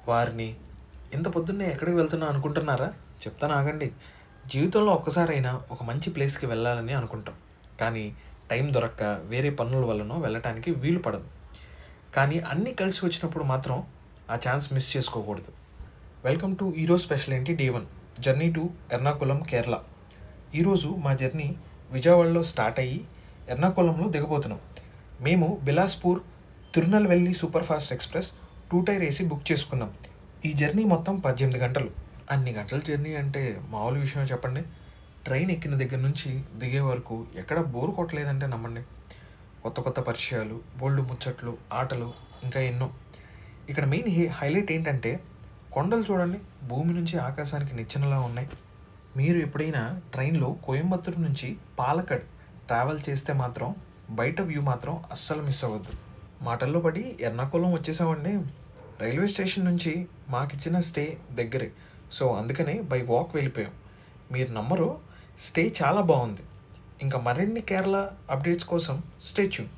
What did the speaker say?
వారిని ఇంత పొద్దున్నే ఎక్కడికి వెళ్తున్నా అనుకుంటున్నారా? చెప్తాను ఆగండి. జీవితంలో ఒక్కసారైనా ఒక మంచి ప్లేస్‌కి వెళ్ళాలని అనుకుంటాం. కానీ టైం దొరక్క వేరే పనుల వల్లనో వెళ్ళటానికి వీలు పడదు. కానీ అన్నీ కలిసి వచ్చినప్పుడు మాత్రం ఆ ఛాన్స్ మిస్ చేసుకోకూడదు. వెల్కమ్ టు ఈరోజు స్పెషల్ ఏంటి day 1 journey to Ernakulam, Kerala. ఈరోజు మా జర్నీ విజయవాడలో స్టార్ట్ అయ్యి ఎర్నాకుళంలో దిగబోతున్నాం. మేము Bilaspur Tirunelveli super fast express 2 tier AC book చేసుకున్నాం. ఈ జర్నీ మొత్తం 18 గంటలు. అన్ని గంటల జర్నీ అంటే మామూలు విషయమే చెప్పండి. ట్రైన్ ఎక్కిన దగ్గర నుంచి దిగే వరకు ఎక్కడ బోర్ కొట్టలేదంటే నమ్మండి. కొత్త కొత్త పరిచయాలు, బోల్డు ముచ్చట్లు, ఆటలు, ఇంకా ఎన్నో. ఇక్కడ మెయిన్ హైలైట్ ఏంటంటే కొండలు చూడండి, భూమి నుంచి ఆకాశానికి నిచ్చెనలా ఉన్నాయి. మీరు ఎప్పుడైనా ట్రైన్లో కోయంబత్తూరు నుంచి పాలక్కడ్ ట్రావెల్ చేస్తే మాత్రం బయట వ్యూ మాత్రం అస్సలు మిస్ అవ్వద్దు. మాటల్లో పడి ఎర్నాకుళం వచ్చేసామండి. రైల్వే స్టేషన్ నుంచి మాకిచ్చిన స్టే దగ్గరే, సో అందుకనే బై వాక్ వెళ్ళిపోయాం. మీరు నమ్మరు, స్టే చాలా బాగుంది. ఇంకా మరిన్ని కేరళ అప్డేట్స్ కోసం స్టే ట్యూన్.